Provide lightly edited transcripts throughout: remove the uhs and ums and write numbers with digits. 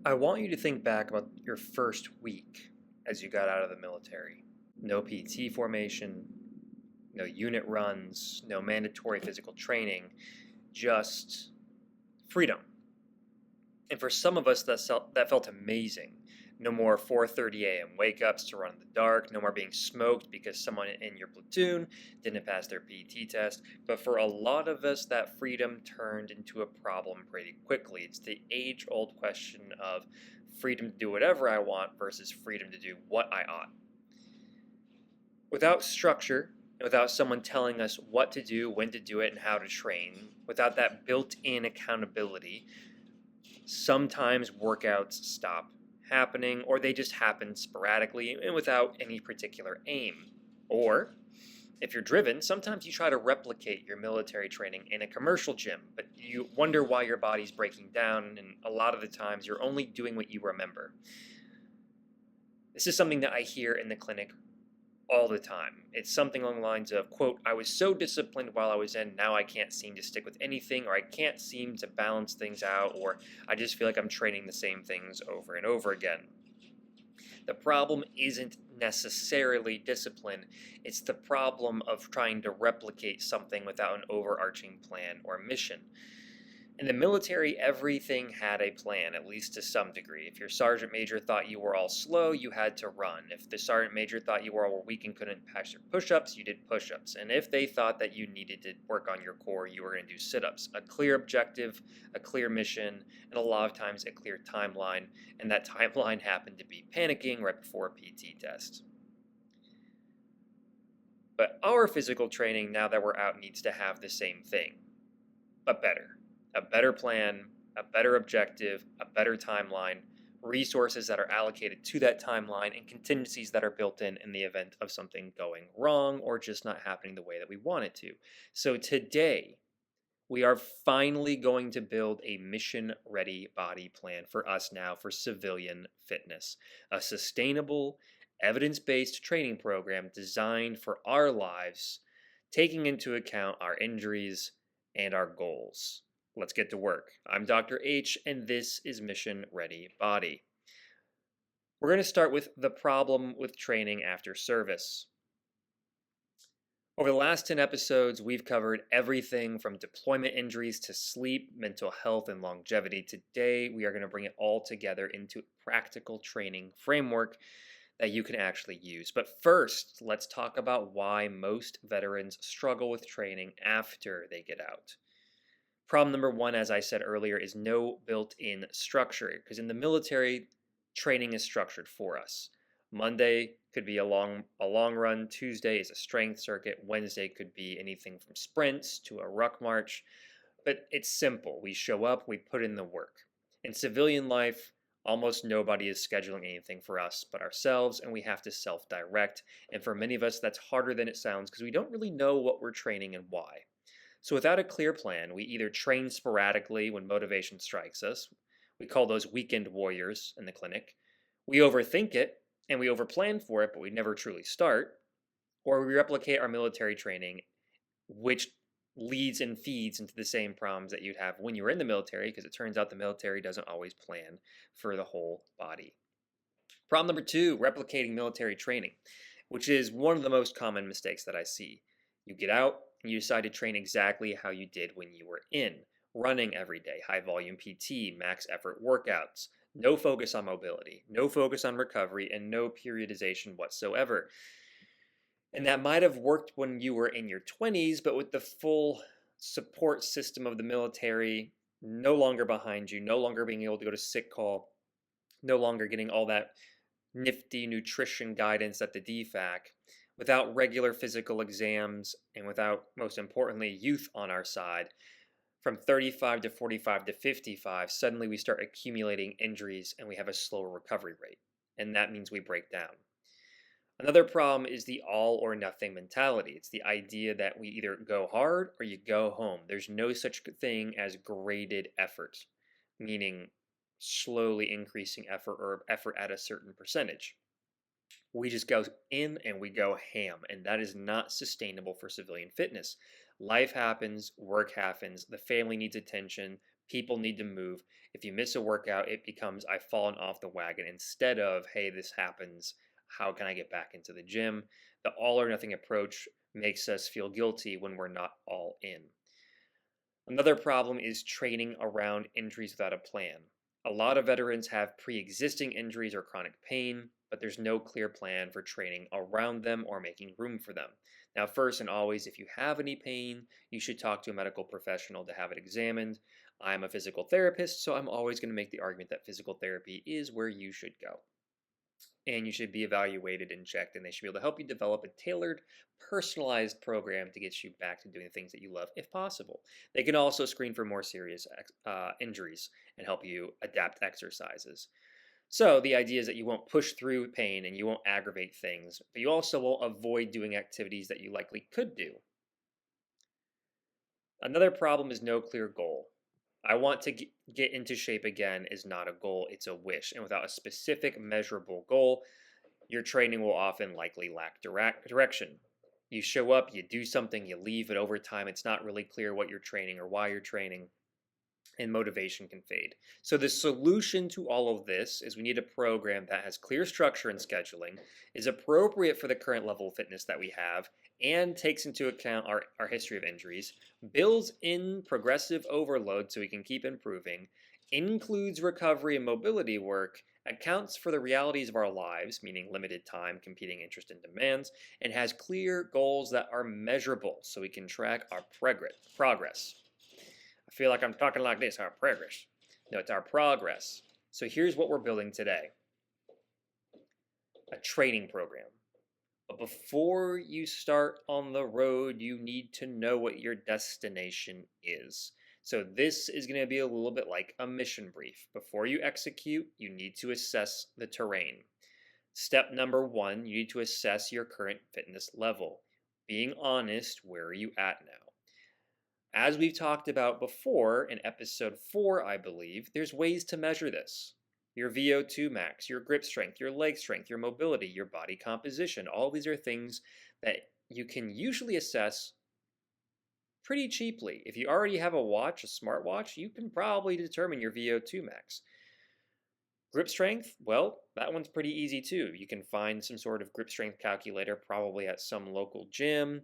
I want you to think back about your first week as you got out of the military. No PT formation, no unit runs, no mandatory physical training, just freedom. And for some of us, that felt amazing. No more 4:30 a.m. wake ups to run in the dark, no more being smoked because someone in your platoon didn't pass their PT test. But for a lot of us, that freedom turned into a problem pretty quickly. It's the age old question of freedom to do whatever I want versus freedom to do what I ought. Without structure, and without someone telling us what to do, when to do it, and how to train, without that built in accountability, sometimes workouts stop happening, or they just happen sporadically and without any particular aim. Or, if you're driven, sometimes you try to replicate your military training in a commercial gym, but you wonder why your body's breaking down, and a lot of the times you're only doing what you remember. This is something that I hear in the clinic all the time. It's something along the lines of, quote, I was so disciplined while I was in, now I can't seem to stick with anything, or I can't seem to balance things out, or I just feel like I'm training the same things over and over again. The problem isn't necessarily discipline, it's the problem of trying to replicate something without an overarching plan or mission. In the military, everything had a plan, at least to some degree. If your sergeant major thought you were all slow, you had to run. If the sergeant major thought you were all weak and couldn't pass your push-ups, you did push-ups. And if they thought that you needed to work on your core, you were going to do sit-ups. A clear objective, a clear mission, and a lot of times a clear timeline. And that timeline happened to be panicking right before a PT test. But our physical training, now that we're out, needs to have the same thing, but better. A better plan, a better objective, a better timeline, resources that are allocated to that timeline, and contingencies that are built in the event of something going wrong or just not happening the way that we want it to. So today, we are finally going to build a mission-ready body plan for us now for civilian fitness, a sustainable, evidence-based training program designed for our lives, taking into account our injuries and our goals. Let's get to work. I'm Dr. H, and this is Mission Ready Body. We're going to start with the problem with training after service. Over the last 10 episodes, we've covered everything from deployment injuries to sleep, mental health, and longevity. Today, we are going to bring it all together into a practical training framework that you can actually use. But first, let's talk about why most veterans struggle with training after they get out. Problem number one, as I said earlier, is no built-in structure, because in the military, training is structured for us. Monday could be a long run, Tuesday is a strength circuit, Wednesday could be anything from sprints to a ruck march, but it's simple. We show up, we put in the work. In civilian life, almost nobody is scheduling anything for us but ourselves, and we have to self-direct, and for many of us, that's harder than it sounds because we don't really know what we're training and why. So without a clear plan, we either train sporadically when motivation strikes us. We call those weekend warriors in the clinic. We overthink it and we overplan for it, but we never truly start. Or we replicate our military training, which leads and feeds into the same problems that you'd have when you were in the military, because it turns out the military doesn't always plan for the whole body. Problem number two, replicating military training, which is one of the most common mistakes that I see. You get out, and you decide to train exactly how you did when you were in. Running every day, high volume PT, max effort workouts, no focus on mobility, no focus on recovery, and no periodization whatsoever. And that might have worked when you were in your 20s, but with the full support system of the military no longer behind you, no longer being able to go to sick call, no longer getting all that nifty nutrition guidance at the DFAC, without regular physical exams, and without, most importantly, youth on our side, from 35 to 45 to 55, suddenly we start accumulating injuries and we have a slower recovery rate. And that means we break down. Another problem is the all or nothing mentality. It's the idea that we either go hard or you go home. There's no such thing as graded effort, meaning slowly increasing effort or effort at a certain percentage. We just go in and we go ham, and that is not sustainable for civilian fitness. Life happens, work happens, the family needs attention, People need to move. If you miss a workout, it becomes I've fallen off the wagon instead of, hey, this happens. How can I get back into the gym? The all or nothing approach makes us feel guilty when we're not all in. Another problem is training around injuries without a plan. A lot of veterans have pre existing injuries or chronic pain, but there's no clear plan for training around them or making room for them. Now, first and always, if you have any pain, you should talk to a medical professional to have it examined. I'm a physical therapist, so I'm always going to make the argument that physical therapy is where you should go. And you should be evaluated and checked, and they should be able to help you develop a tailored, personalized program to get you back to doing the things that you love if possible. They can also screen for more serious injuries and help you adapt exercises. So the idea is that you won't push through pain and you won't aggravate things, but you also will avoid doing activities that you likely could do. Another problem is no clear goal. I want to get into shape again is not a goal, it's a wish. And without a specific measurable goal, your training will often likely lack direction. You show up, you do something, you leave, but over time it's not really clear what you're training or why you're training, and motivation can fade. So the solution to all of this is we need a program that has clear structure and scheduling, is appropriate for the current level of fitness that we have, and takes into account our history of injuries, builds in progressive overload so we can keep improving, includes recovery and mobility work, accounts for the realities of our lives, meaning limited time, competing interest and demands, and has clear goals that are measurable so we can track our progress. I feel like I'm talking like this, our progress. No, it's our progress. So here's what we're building today. A training program. But before you start on the road, you need to know what your destination is. So this is going to be a little bit like a mission brief. Before you execute, you need to assess the terrain. Step number 1, you need to assess your current fitness level. Being honest, where are you at now? As we've talked about before in episode 4, I believe, there's ways to measure this. Your VO2 max, your grip strength, your leg strength, your mobility, your body composition. All these are things that you can usually assess pretty cheaply. If you already have a watch, a smartwatch, you can probably determine your VO2 max. Grip strength, well, that one's pretty easy too. You can find some sort of grip strength calculator probably at some local gym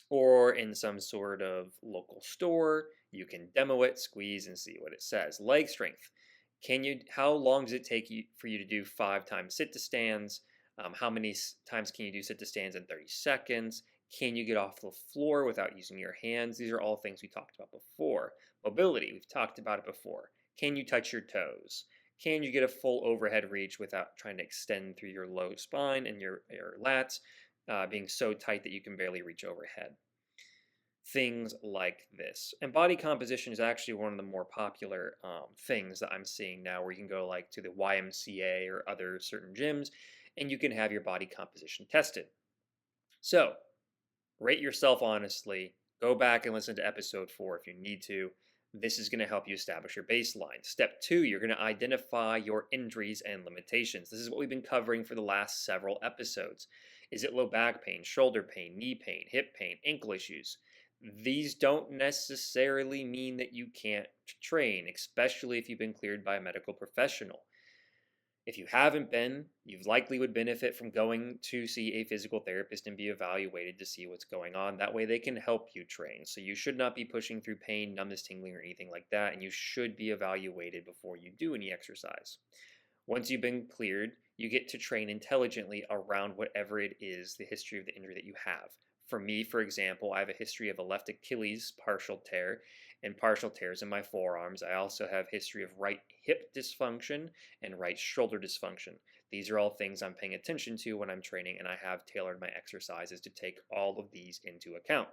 or in some sort of local store. You can demo it, squeeze, and see what it says. Leg strength. How long does it take for you to do 5 times sit to stands? How many times can you do sit to stands in 30 seconds? Can you get off the floor without using your hands? These are all things we talked about before. Mobility, we've talked about it before. Can you touch your toes? Can you get a full overhead reach without trying to extend through your low spine and your lats being so tight that you can barely reach overhead? Things like this. And body composition is actually one of the more popular things that I'm seeing now, where you can go like to the YMCA or other certain gyms and you can have your body composition tested. So rate yourself honestly. Go back and listen to episode 4 if you need to. This is going to help you establish your baseline. Step 2, you're going to identify your injuries and limitations. This is what we've been covering for the last several episodes. Is it low back pain, shoulder pain, knee pain, hip pain, ankle issues? These don't necessarily mean that you can't train, especially if you've been cleared by a medical professional. If you haven't been, you likely would benefit from going to see a physical therapist and be evaluated to see what's going on. That way they can help you train. So you should not be pushing through pain, numbness, tingling, or anything like that, and you should be evaluated before you do any exercise. Once you've been cleared, you get to train intelligently around whatever it is, the history of the injury that you have. For me, for example, I have a history of a left Achilles partial tear and partial tears in my forearms. I also have history of right hip dysfunction and right shoulder dysfunction. These are all things I'm paying attention to when I'm training, and I have tailored my exercises to take all of these into account.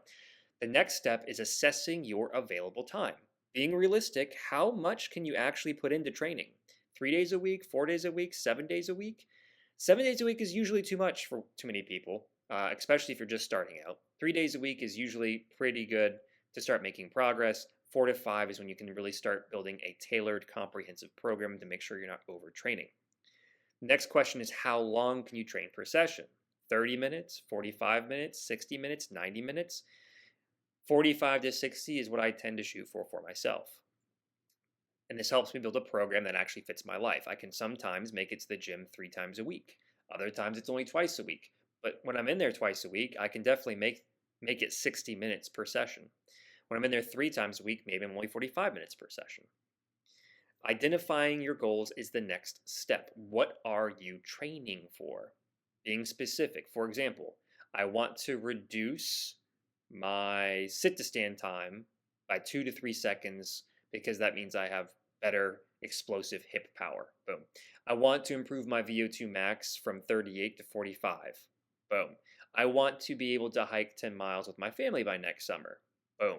The next step is assessing your available time. Being realistic, how much can you actually put into training? 3 days a week, 4 days a week, 7 days a week? 7 days a week is usually too much for too many people. Especially if you're just starting out. 3 days a week is usually pretty good to start making progress. 4 to 5 is when you can really start building a tailored, comprehensive program to make sure you're not overtraining. Next question is, how long can you train per session? 30 minutes, 45 minutes, 60 minutes, 90 minutes? 45 to 60 is what I tend to shoot for myself. And this helps me build a program that actually fits my life. I can sometimes make it to the gym 3 times a week. Other times it's only twice a week. But when I'm in there twice a week, I can definitely make it 60 minutes per session. When I'm in there 3 times a week, maybe I'm only 45 minutes per session. Identifying your goals is the next step. What are you training for? Being specific. For example, I want to reduce my sit to stand time by 2 to 3 seconds because that means I have better explosive hip power. Boom. I want to improve my VO2 max from 38 to 45. Boom. I want to be able to hike 10 miles with my family by next summer. Boom.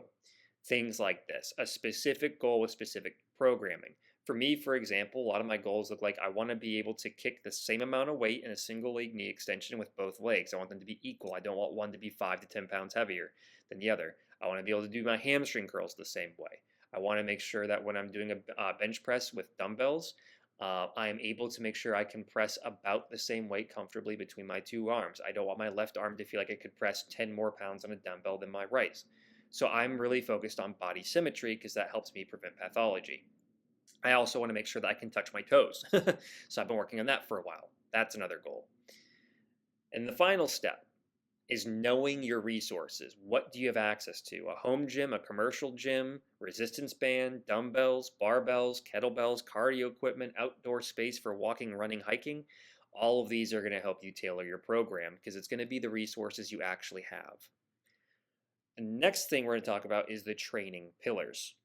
Things like this. A specific goal with specific programming. For me, for example, a lot of my goals look like I want to be able to kick the same amount of weight in a single leg knee extension with both legs. I want them to be equal. I don't want one to be 5 to 10 pounds heavier than the other. I want to be able to do my hamstring curls the same way. I want to make sure that when I'm doing a bench press with dumbbells, I am able to make sure I can press about the same weight comfortably between my two arms. I don't want my left arm to feel like it could press 10 more pounds on a dumbbell than my right. So I'm really focused on body symmetry because that helps me prevent pathology. I also want to make sure that I can touch my toes. So I've been working on that for a while. That's another goal. And the final step is knowing your resources. What do you have access to? A home gym, a commercial gym, resistance band, dumbbells, barbells, kettlebells, cardio equipment, outdoor space for walking, running, hiking. All of these are going to help you tailor your program because it's going to be the resources you actually have. The next thing we're going to talk about is the training pillars.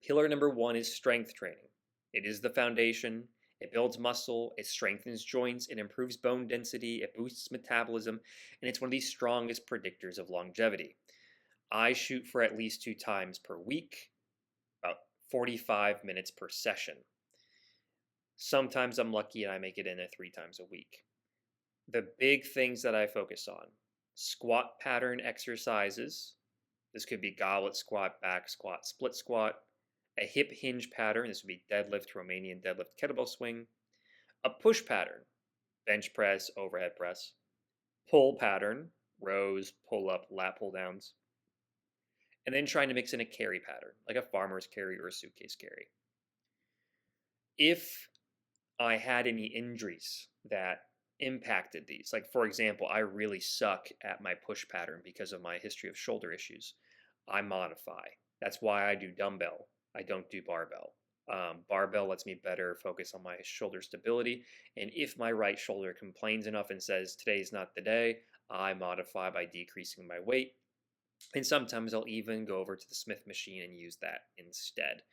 Pillar number 1 is strength training. It is the foundation. It builds muscle, it strengthens joints, it improves bone density, it boosts metabolism, and it's one of the strongest predictors of longevity. I shoot for at least 2 times per week, about 45 minutes per session. Sometimes I'm lucky and I make it in at 3 times a week. The big things that I focus on: squat pattern exercises. This could be goblet squat, back squat, split squat. A hip hinge pattern. This would be deadlift, Romanian deadlift, kettlebell swing. A push pattern, bench press, overhead press. Pull pattern, rows, pull up, lat pull downs. And then trying to mix in a carry pattern, like a farmer's carry or a suitcase carry. If I had any injuries that impacted these, like for example, I really suck at my push pattern because of my history of shoulder issues, I modify. That's why I do dumbbell. I don't do barbell. Barbell lets me better focus on my shoulder stability. And if my right shoulder complains enough and says today's not the day, I modify by decreasing my weight. And sometimes I'll even go over to the Smith machine and use that instead.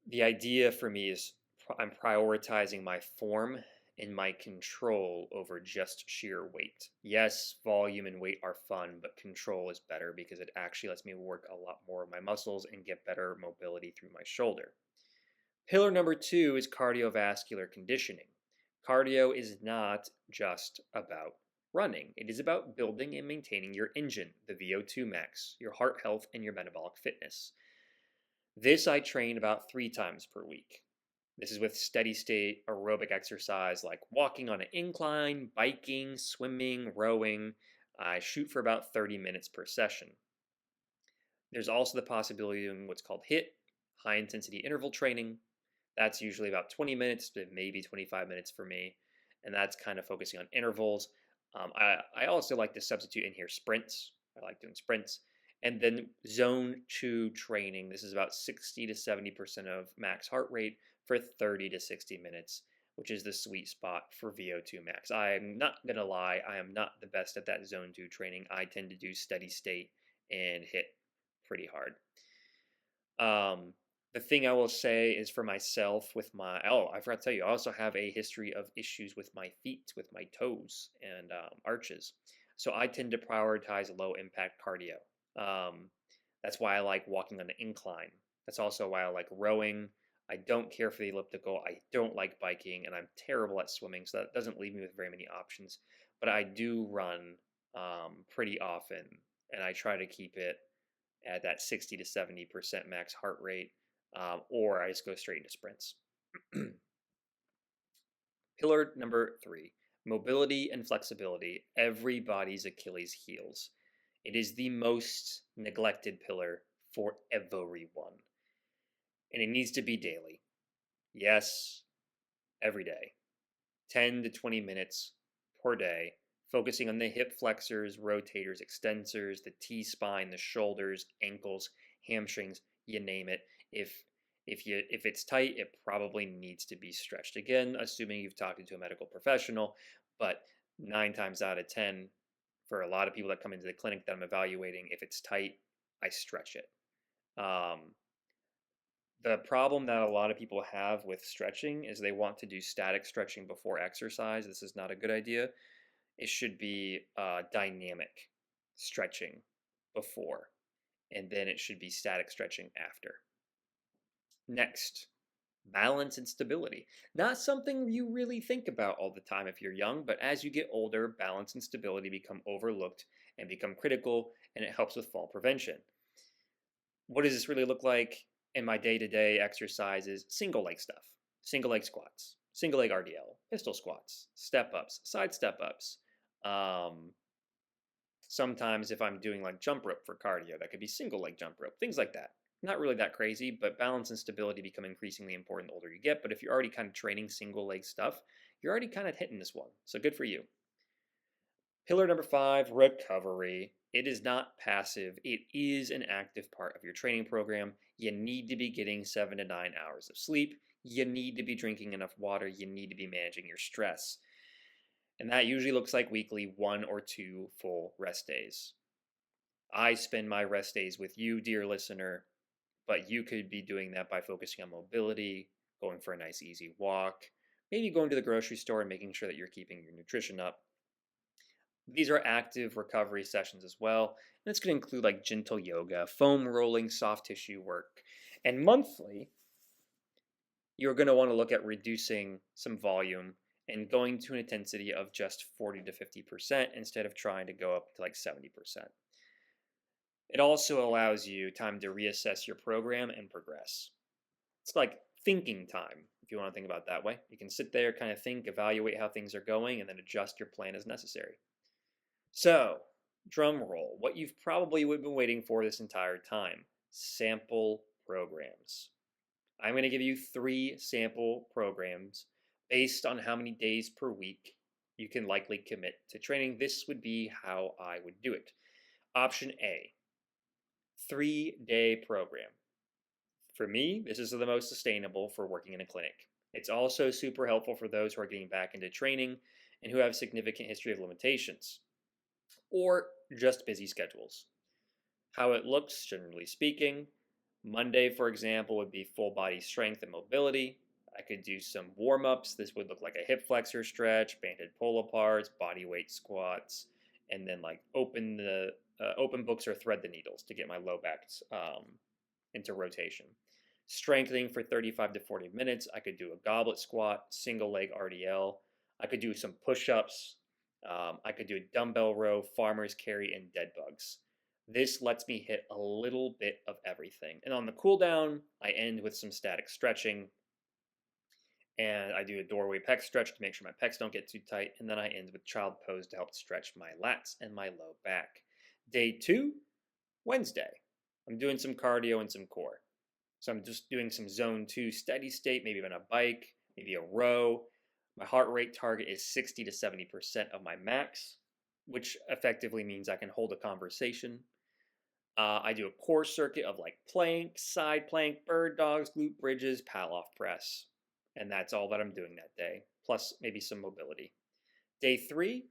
The idea for me is I'm prioritizing my form and my control over just sheer weight. Yes, volume and weight are fun, but control is better because it actually lets me work a lot more of my muscles and get better mobility through my shoulder. Pillar number 2 is cardiovascular conditioning. Cardio is not just about running. It is about building and maintaining your engine, the VO2 max, your heart health, and your metabolic fitness. This I train about 3 times per week. This is with steady state aerobic exercise like walking on an incline, biking, swimming, rowing. I shoot for about 30 minutes per session. There's also the possibility of doing what's called HIIT, high intensity interval training. That's usually about 20 minutes, but maybe 25 minutes for me. And that's kind of focusing on intervals. I also like to substitute in here sprints. I like doing sprints. And then zone 2 training. This is about 60 to 70% of max heart rate for 30 to 60 minutes, which is the sweet spot for VO2 max. I'm not going to lie, I am not the best at that zone 2 training. I tend to do steady state and hit pretty hard. The thing I will say is for myself with my, I forgot to tell you, I also have a history of issues with my feet, with my toes and arches. So I tend to prioritize low impact cardio. That's why I like walking on an incline. That's also why I like rowing. I don't care for the elliptical. I don't like biking, and I'm terrible at swimming, so that doesn't leave me with very many options. But I do run pretty often, and I try to keep it at that 60 to 70% max heart rate, or I just go straight into sprints. Pillar number 3, mobility and flexibility, everybody's Achilles heels. It is the most neglected pillar for everyone. And it needs to be daily. Yes, every day. 10 to 20 minutes per day, focusing on the hip flexors, rotators, extensors, the T-spine, the shoulders, ankles, hamstrings, you name it. If it's tight, it probably needs to be stretched. Again, assuming you've talked to a medical professional, but 9 times out of 10, for a lot of people that come into the clinic that I'm evaluating, if it's tight, I stretch it. The problem that a lot of people have with stretching is they want to do static stretching before exercise. This is not a good idea. It should be dynamic stretching before, and then it should be static stretching after. Next, balance and stability. Not something you really think about all the time if you're young, but as you get older, balance and stability become overlooked and become critical, and it helps with fall prevention. What does this really look like in my day-to-day exercises? Single leg stuff, single leg squats, single leg RDL, pistol squats, step ups, side step ups. Sometimes if I'm doing like jump rope for cardio, that could be single leg jump rope, things like that. Not really that crazy, but balance and stability become increasingly important the older you get. But if you're already kind of training single leg stuff, you're already kind of hitting this one. So good for you. Pillar number 5, recovery. It is not passive. It is an active part of your training program. You need to be getting 7 to 9 hours of sleep. You need to be drinking enough water. You need to be managing your stress. And that usually looks like weekly 1 or 2 full rest days. I spend my rest days with you, dear listener, but you could be doing that by focusing on mobility, going for a nice easy walk, maybe going to the grocery store and making sure that you're keeping your nutrition up. These are active recovery sessions as well, and it's going to include like gentle yoga, foam rolling, soft tissue work. And monthly, you're going to want to look at reducing some volume and going to an intensity of just 40 to 50% instead of trying to go up to like 70%. It also allows you time to reassess your program and progress. It's like thinking time, if you want to think about it that way. You can sit there, kind of think, evaluate how things are going, and then adjust your plan as necessary. So, drum roll, what you've probably been waiting for this entire time, sample programs. I'm going to give you 3 sample programs based on how many days per week you can likely commit to training. This would be how I would do it. Option A, 3-day program. For me, this is the most sustainable for working in a clinic. It's also super helpful for those who are getting back into training and who have significant history of limitations or just busy schedules. How it looks, generally speaking, Monday, for example, would be full body strength and mobility. I could do some warm-ups. This would look like a hip flexor stretch, banded pull aparts, body weight squats, and then like open books or thread the needles to get my low backs into rotation. Strengthening for 35 to 40 minutes. I could do a goblet squat, single leg RDL. I could do some push-ups. I could do a dumbbell row, farmer's carry, and dead bugs. This lets me hit a little bit of everything. And on the cool down, I end with some static stretching. And I do a doorway pec stretch to make sure my pecs don't get too tight. And then I end with child pose to help stretch my lats and my low back. Day 2, Wednesday. I'm doing some cardio and some core. So I'm just doing some zone 2 steady state, maybe on a bike, maybe a row. My heart rate target is 60 to 70% of my max, which effectively means I can hold a conversation. I do a core circuit of like plank, side plank, bird dogs, glute bridges, Pallof press. And that's all that I'm doing that day, plus maybe some mobility. Day 3,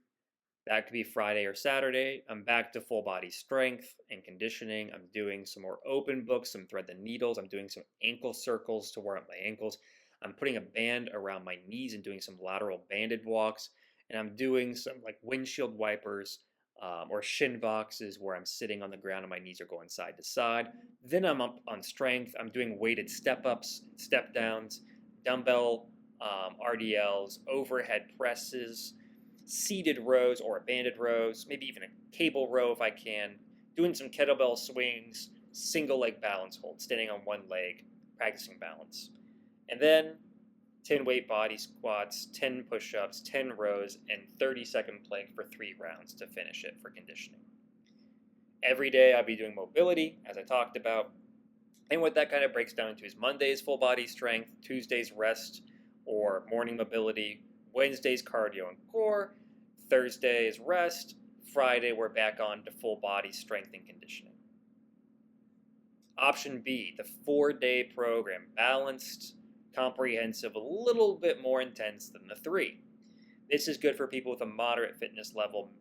that could be Friday or Saturday. I'm back to full body strength and conditioning. I'm doing some more open books, some thread the needles. I'm doing some ankle circles to warm up my ankles. I'm putting a band around my knees and doing some lateral banded walks. And I'm doing some like windshield wipers or shin boxes where I'm sitting on the ground and my knees are going side to side. Then I'm up on strength. I'm doing weighted step ups, step downs, dumbbell RDLs, overhead presses, seated rows or banded rows, maybe even a cable row if I can, doing some kettlebell swings, single leg balance hold, standing on one leg, practicing balance. And then 10 weight body squats, 10 push-ups, 10 rows, and 30-second plank for 3 rounds to finish it for conditioning. Every day I'll be doing mobility, as I talked about. And what that kind of breaks down to is Monday's full body strength, Tuesday's rest or morning mobility, Wednesday's cardio and core, Thursday is rest, Friday we're back on to full body strength and conditioning. Option B, the 4-day program, balanced, comprehensive, a little bit more intense than the 3. This is good for people with a moderate fitness level,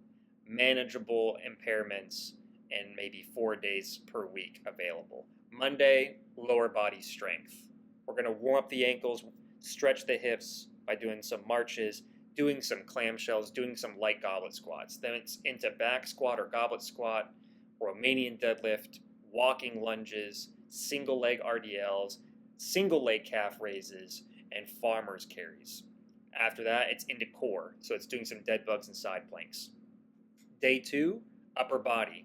manageable impairments, and maybe 4 days per week available. Monday, lower body strength. We're going to warm up the ankles, stretch the hips by doing some marches, doing some clamshells, doing some light goblet squats. Then it's into back squat or goblet squat, Romanian deadlift, walking lunges, single leg RDLs, single leg calf raises, and farmer's carries. After that, it's into core, so it's doing some dead bugs and side planks. Day 2, upper body.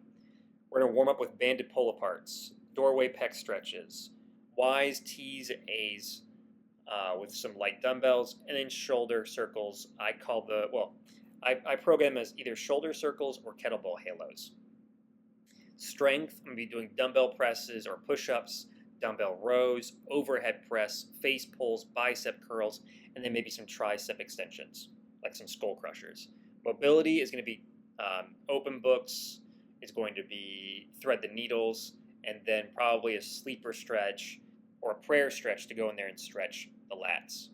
We're going to warm up with banded pull-aparts, doorway pec stretches, Y's, T's, and A's with some light dumbbells, and then shoulder circles. I program as either shoulder circles or kettlebell halos. Strength, I'm going to be doing dumbbell presses or push-ups, dumbbell rows, overhead press, face pulls, bicep curls, and then maybe some tricep extensions, like some skull crushers. Mobility is going to be open books, it's going to be thread the needles, and then probably a sleeper stretch or a prayer stretch to go in there and stretch the lats.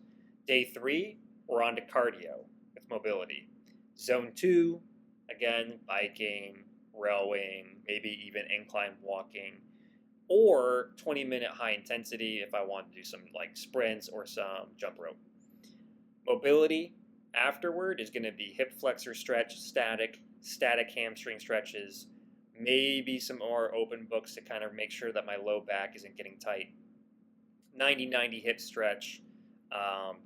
Day 3, we're on to cardio with mobility. Zone 2, again, biking, rowing, maybe even incline walking, or 20-minute high intensity if I want to do some like sprints or some jump rope. Mobility afterward is going to be hip flexor stretch, static hamstring stretches, maybe some more open books to kind of make sure that my low back isn't getting tight. 90-90 hip stretch,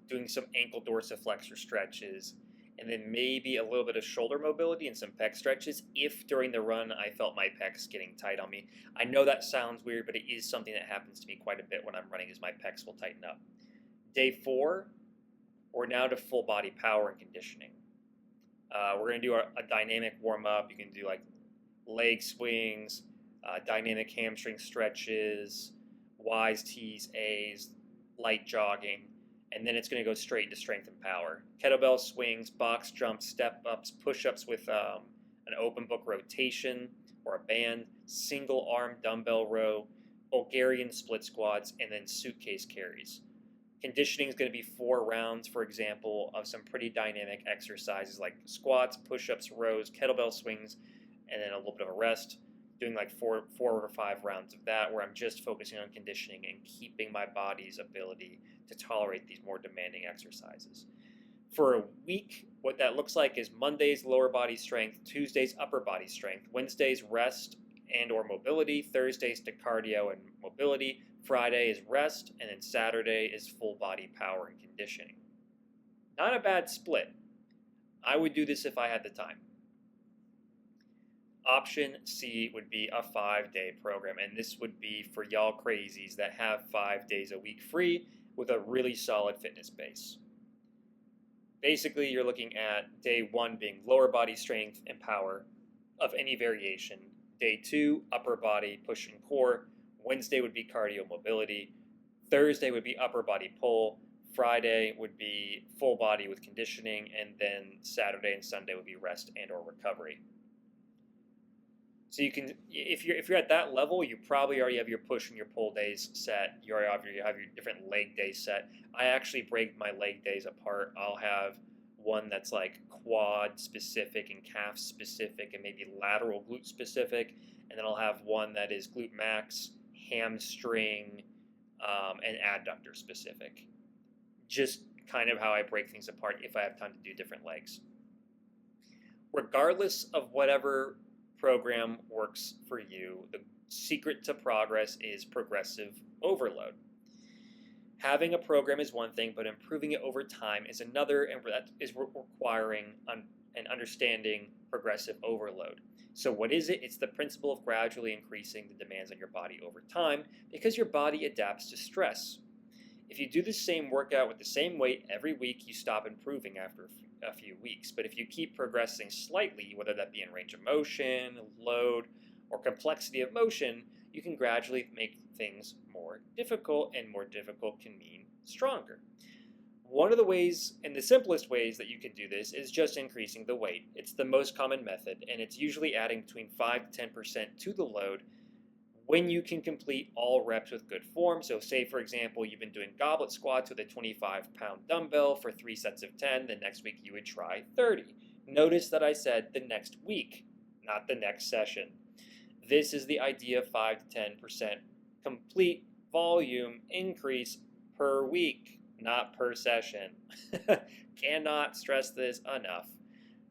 doing some ankle dorsiflexor stretches, and then maybe a little bit of shoulder mobility and some pec stretches if during the run I felt my pecs getting tight on me. I know that sounds weird, but it is something that happens to me quite a bit when I'm running, is my pecs will tighten up. Day 4, we're now to full body power and conditioning. We're going to do a dynamic warm-up. You can do like leg swings, dynamic hamstring stretches, Y's, T's, A's, light jogging, and then it's going to go straight into strength and power. Kettlebell swings, box jumps, step-ups, push-ups with an open book rotation or a band, single arm dumbbell row, Bulgarian split squats, and then suitcase carries. Conditioning is going to be 4 rounds, for example, of some pretty dynamic exercises like squats, push-ups, rows, kettlebell swings, and then a little bit of a rest. Doing like 4 or 5 rounds of that where I'm just focusing on conditioning and keeping my body's ability to tolerate these more demanding exercises. For a week, what that looks like is Monday's lower body strength, Tuesday's upper body strength, Wednesday's rest and or mobility, Thursday's to cardio and mobility, Friday is rest, and then Saturday is full body power and conditioning. Not a bad split. I would do this if I had the time. Option C would be a 5-day program, and this would be for y'all crazies that have 5 days a week free with a really solid fitness base. Basically, you're looking at day 1 being lower body strength and power of any variation. Day 2, upper body push and core. Wednesday would be cardio mobility. Thursday would be upper body pull. Friday would be full body with conditioning, and then Saturday and Sunday would be rest and or recovery. So you can, if you're at that level, you probably already have your push and your pull days set. You already have your different leg days set. I actually break my leg days apart. I'll have one that's like quad specific and calf specific and maybe lateral glute specific, and then I'll have one that is glute max, hamstring, and adductor specific. Just kind of how I break things apart if I have time to do different legs. Regardless of whatever program works for you, the secret to progress is progressive overload. Having a program is one thing, but improving it over time is another, and that is requiring and understanding progressive overload. So what is it? It's the principle of gradually increasing the demands on your body over time because your body adapts to stress. If you do the same workout with the same weight every week, you stop improving after a few weeks. But if you keep progressing slightly, whether that be in range of motion, load, or complexity of motion, you can gradually make things more difficult, and more difficult can mean stronger. One of the ways, and the simplest ways that you can do this, is just increasing the weight. It's the most common method, and it's usually adding between 5 to 10% to the load when you can complete all reps with good form. So say, for example, you've been doing goblet squats with a 25-pound dumbbell for 3 sets of 10. The next week you would try 30. Notice that I said the next week, not the next session. This is the idea of 5 to 10% complete volume increase per week, not per session. Cannot stress this enough.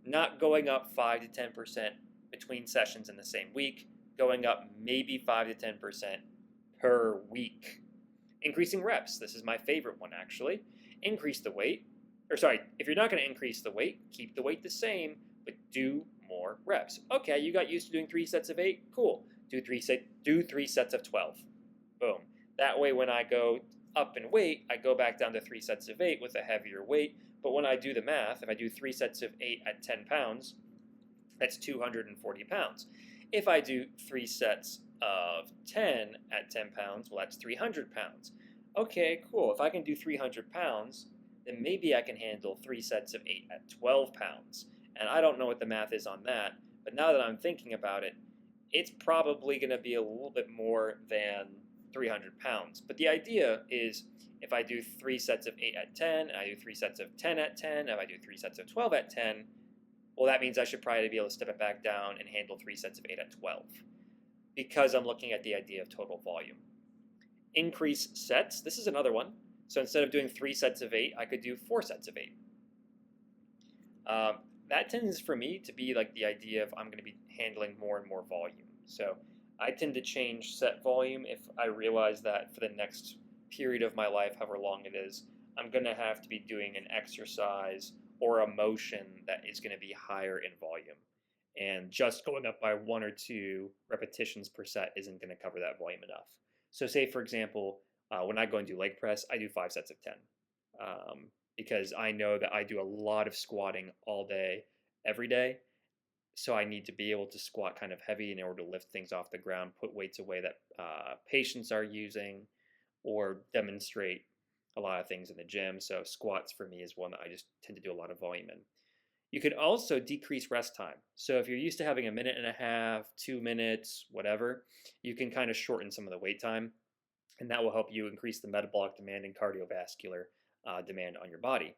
Not going up 5 to 10% between sessions in the same week, going up maybe 5 to 10% per week. Increasing reps. This is my favorite one, actually. Increase the weight. If you're not going to increase the weight, keep the weight the same, but do more reps. Okay, you got used to doing 3 sets of 8. Cool. Do 3 sets of 12. Boom. That way, when I go up in weight, I go back down to 3 sets of 8 with a heavier weight. But when I do the math, if I do 3 sets of 8 at 10 pounds, that's 240 pounds. If I do 3 sets of 10 at 10 pounds, well, that's 300 pounds. Okay, cool. If I can do 300 pounds, then maybe I can handle 3 sets of 8 at 12 pounds. And I don't know what the math is on that, but now that I'm thinking about it, it's probably going to be a little bit more than 300 pounds. But the idea is, if I do 3 sets of 8 at 10, and I do 3 sets of 10 at 10, if I do 3 sets of 12 at 10, well, that means I should probably be able to step it back down and handle 3 sets of 8 at 12, because I'm looking at the idea of total volume. Increase sets. This is another one. So instead of doing 3 sets of 8, I could do 4 sets of 8. That tends for me to be like the idea of I'm going to be handling more and more volume. So I tend to change set volume if I realize that for the next period of my life, however long it is, I'm going to have to be doing an exercise or a motion that is going to be higher in volume. And just going up by 1 or 2 repetitions per set isn't going to cover that volume enough. So say, for example, when I go and do leg press, I do 5 sets of 10. Because I know that I do a lot of squatting all day, every day. So I need to be able to squat kind of heavy in order to lift things off the ground, put weights away that patients are using, or demonstrate a lot of things in the gym. So squats for me is one that I just tend to do a lot of volume in. You could also decrease rest time. So if you're used to having 1.5 minutes, 2 minutes, whatever, you can kind of shorten some of the wait time, and that will help you increase the metabolic demand and cardiovascular demand on your body.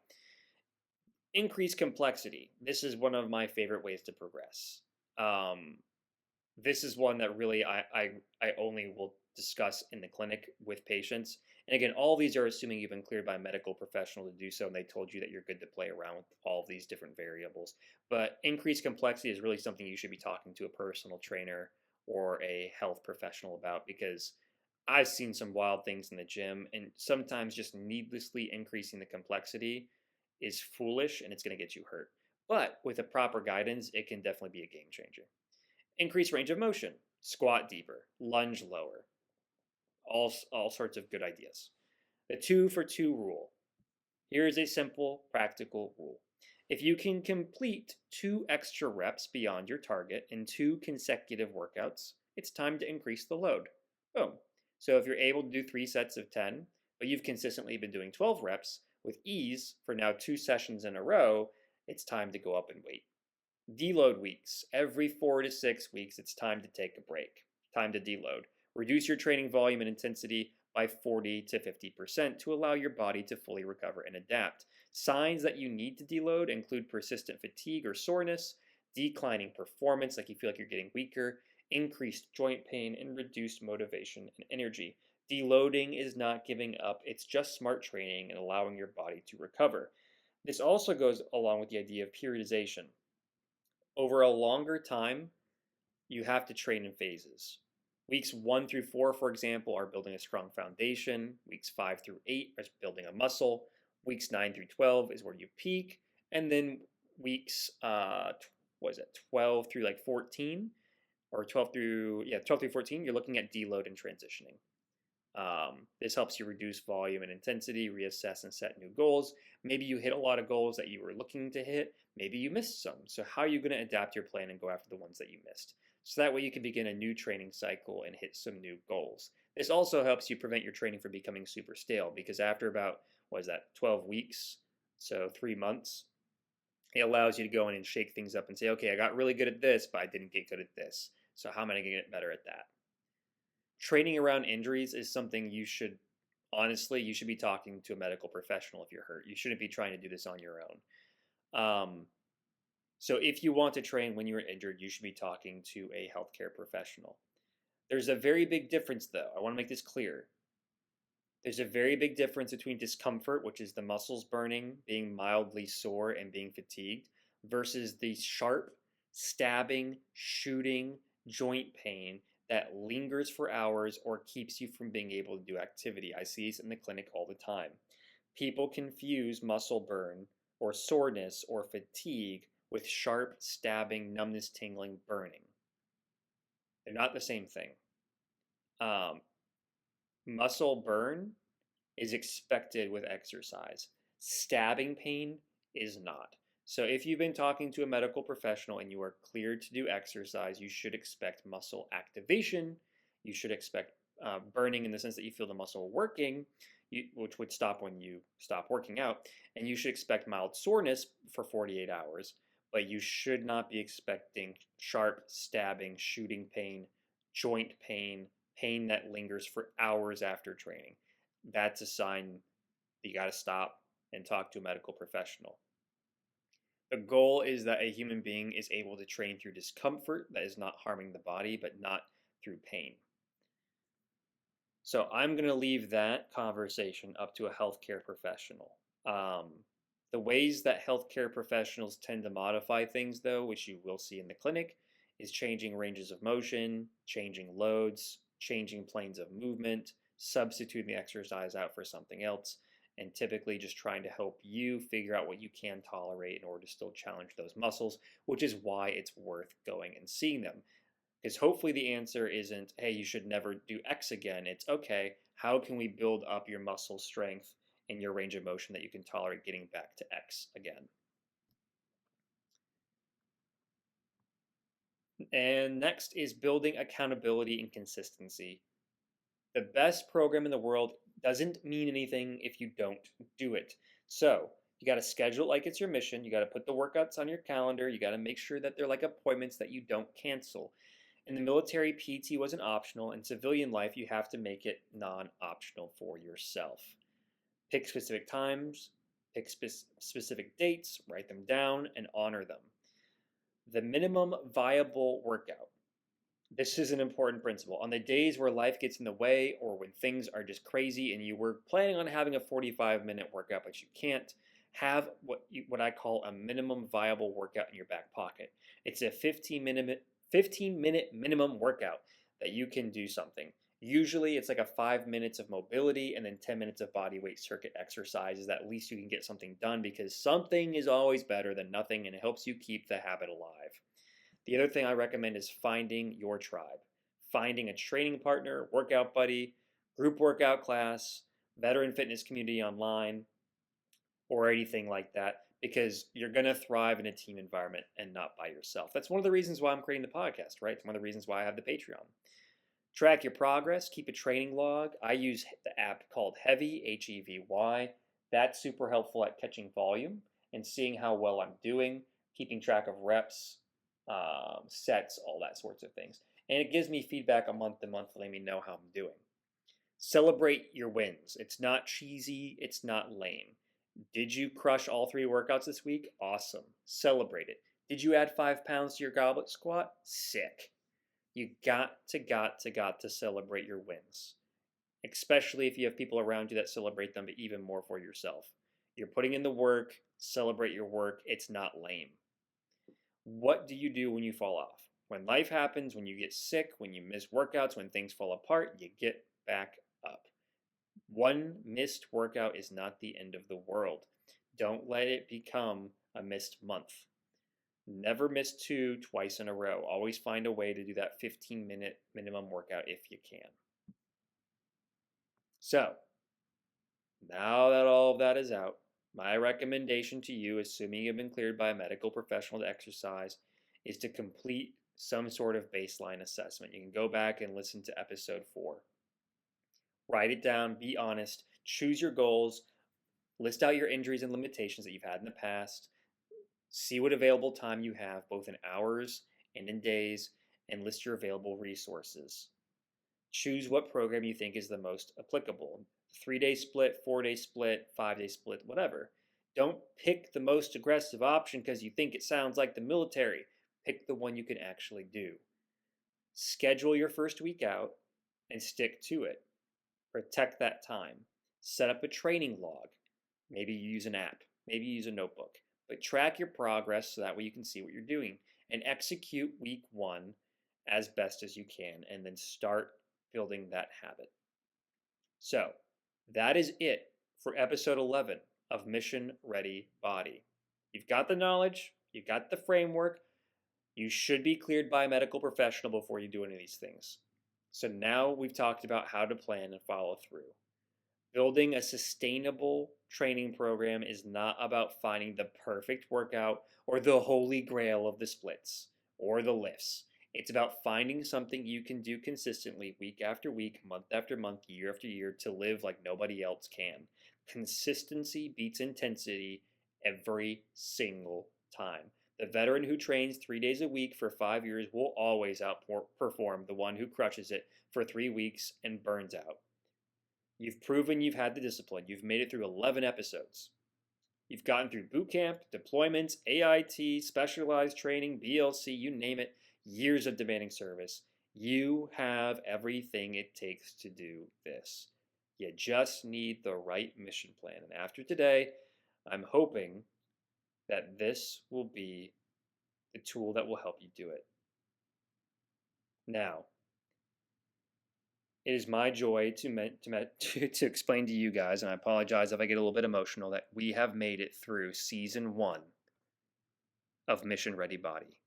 Increase complexity. This is one of my favorite ways to progress. This is one that really I only will discuss in the clinic with patients. And again, all these are assuming you've been cleared by a medical professional to do so, and they told you that you're good to play around with all of these different variables. But increased complexity is really something you should be talking to a personal trainer or a health professional about, because I've seen some wild things in the gym, and sometimes just needlessly increasing the complexity is foolish and it's going to get you hurt. But with a proper guidance, it can definitely be a game changer. Increase range of motion, squat deeper, lunge lower, all sorts of good ideas. The 2 for 2 rule. Here is a simple, practical rule. If you can complete 2 extra reps beyond your target in 2 consecutive workouts, it's time to increase the load. Boom. So if you're able to do 3 sets of 10, but you've consistently been doing 12 reps with ease for now 2 sessions in a row, it's time to go up in weight. Deload weeks. Every 4 to 6 weeks, it's time to take a break. Time to deload. Reduce your training volume and intensity by 40 to 50% to allow your body to fully recover and adapt. Signs that you need to deload include persistent fatigue or soreness, declining performance, like you feel like you're getting weaker, increased joint pain, and reduced motivation and energy. Deloading is not giving up, it's just smart training and allowing your body to recover. This also goes along with the idea of periodization. Over a longer time, you have to train in phases. Weeks 1 through 4, for example, are building a strong foundation. Weeks 5 through 8 is building a muscle. Weeks 9 through 12 is where you peak. And then weeks, 12 through 14, or 12 through 14, you're looking at deload and transitioning. This helps you reduce volume and intensity, reassess and set new goals. Maybe you hit a lot of goals that you were looking to hit. Maybe you missed some. So how are you going to adapt your plan and go after the ones that you missed? so that way you can begin a new training cycle and hit some new goals. This also helps you prevent your training from becoming super stale, because after about, 12 weeks, so 3 months, it allows you to go in and shake things up and say, okay, I got really good at this, but I didn't get good at this. So how am I going to get better at that? Training around injuries is something you should be talking to a medical professional if you're hurt. You shouldn't be trying to do this on your own. So if you want to train when you're injured, you should be talking to a healthcare professional. There's a very big difference, though. I want to make this clear. There's a very big difference between discomfort, which is the muscles burning, being mildly sore, and being fatigued, versus the sharp, stabbing, shooting, joint pain that lingers for hours or keeps you from being able to do activity. I see this in the clinic all the time. People confuse muscle burn or soreness or fatigue with sharp, stabbing, numbness, tingling, burning. They're not the same thing. Muscle burn is expected with exercise. Stabbing pain is not. So if you've been talking to a medical professional and you are cleared to do exercise, you should expect muscle activation. You should expect burning in the sense that you feel the muscle working, which would stop when you stop working out. And you should expect mild soreness for 48 hours, but you should not be expecting sharp, stabbing, shooting pain, joint pain, pain that lingers for hours after training. That's a sign that you got to stop and talk to a medical professional. The goal is that a human being is able to train through discomfort that is not harming the body, but not through pain. So I'm going to leave that conversation up to a healthcare professional. The ways that healthcare professionals tend to modify things, though, which you will see in the clinic, is changing ranges of motion, changing loads, changing planes of movement, substituting the exercise out for something else, and typically just trying to help you figure out what you can tolerate in order to still challenge those muscles, which is why it's worth going and seeing them. Because hopefully the answer isn't, hey, you should never do X again. It's, okay, how can we build up your muscle strength and your range of motion that you can tolerate getting back to X again? And next is building accountability and consistency. The best program in the world doesn't mean anything if you don't do it. So you got to schedule it like it's your mission. You got to put the workouts on your calendar. You got to make sure that they're like appointments that you don't cancel. In the military, PT wasn't optional. In civilian life, you have to make it non-optional for yourself. Pick specific times, pick specific dates, write them down, and honor them. The minimum viable workout. This is an important principle. On the days where life gets in the way or when things are just crazy and you were planning on having a 45-minute workout but you can't, have what I call a minimum viable workout in your back pocket. It's a 15-minute minimum workout that you can do something. Usually it's like a 5 minutes of mobility and then 10 minutes of body weight circuit exercises. At least you can get something done, because something is always better than nothing and it helps you keep the habit alive. The other thing I recommend is finding your tribe. Finding a training partner, workout buddy, group workout class, veteran fitness community online, or anything like that, because you're going to thrive in a team environment and not by yourself. That's one of the reasons why I'm creating the podcast, right? It's one of the reasons why I have the Patreon. Track your progress, keep a training log. I use the app called Heavy, H-E-V-Y. That's super helpful at catching volume and seeing how well I'm doing, keeping track of reps, sets, all that sorts of things. And it gives me feedback month to month, letting me know how I'm doing. Celebrate your wins. It's not cheesy. It's not lame. Did you crush all 3 workouts this week? Awesome. Celebrate it. Did you add 5 pounds to your goblet squat? Sick. You got to celebrate your wins, especially if you have people around you that celebrate them, but even more for yourself. You're putting in the work. Celebrate your work. It's not lame. What do you do when you fall off? When life happens, when you get sick, when you miss workouts, when things fall apart, you get back up. One missed workout is not the end of the world. Don't let it become a missed month. Never miss 2 twice in a row. Always find a way to do that 15-minute minimum workout if you can. So, now that all of that is out, my recommendation to you, assuming you've been cleared by a medical professional to exercise, is to complete some sort of baseline assessment. You can go back and listen to episode 4. Write it down, be honest, choose your goals, list out your injuries and limitations that you've had in the past, see what available time you have, both in hours and in days, and list your available resources. Choose what program you think is the most applicable. 3-day split, 4-day split, 5-day split, whatever. Don't pick the most aggressive option because you think it sounds like the military. Pick the one you can actually do. Schedule your first week out and stick to it. Protect that time. Set up a training log. Maybe you use an app. Maybe you use a notebook. But track your progress so that way you can see what you're doing. And execute week 1 as best as you can, and then start building that habit. So that is it for episode 11 of Mission Ready Body. You've got the knowledge, you've got the framework, you should be cleared by a medical professional before you do any of these things. So now we've talked about how to plan and follow through. Building a sustainable training program is not about finding the perfect workout or the holy grail of the splits or the lifts. It's about finding something you can do consistently week after week, month after month, year after year to live like nobody else can. Consistency beats intensity every single time. The veteran who trains 3 days a week for 5 years will always outperform the one who crushes it for 3 weeks and burns out. You've proven you've had the discipline. You've made it through 11 episodes. You've gotten through boot camp, deployments, AIT, specialized training, BLC, you name it, years of demanding service. You have everything it takes to do this. You just need the right mission plan. And after today, I'm hoping that this will be the tool that will help you do it. Now, it is my joy to explain to you guys, and I apologize if I get a little bit emotional, that we have made it through season 1 of Mission Ready Body.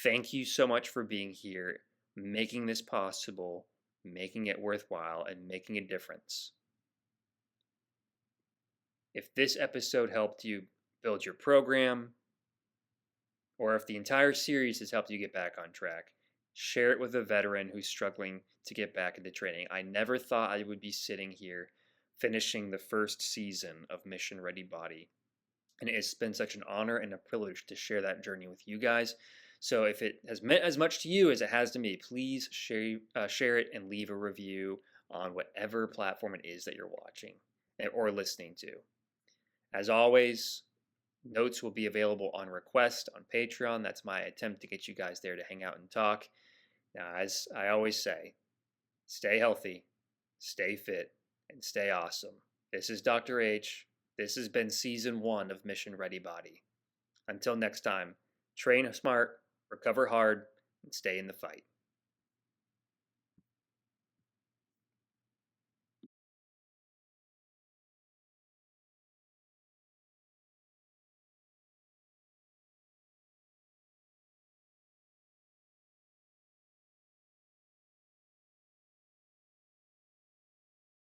Thank you so much for being here, making this possible, making it worthwhile, and making a difference. If this episode helped you build your program, or if the entire series has helped you get back on track, share it with a veteran who's struggling to get back into training. I never thought I would be sitting here finishing the first season of Mission Ready Body. And it's been such an honor and a privilege to share that journey with you guys. So if it has meant as much to you as it has to me, please share it and leave a review on whatever platform it is that you're watching or listening to. As always, notes will be available on request on Patreon. That's my attempt to get you guys there to hang out and talk. Now, as I always say, stay healthy, stay fit, and stay awesome. This is Dr. H. This has been season 1 of Mission Ready Body. Until next time, train smart, recover hard, and stay in the fight.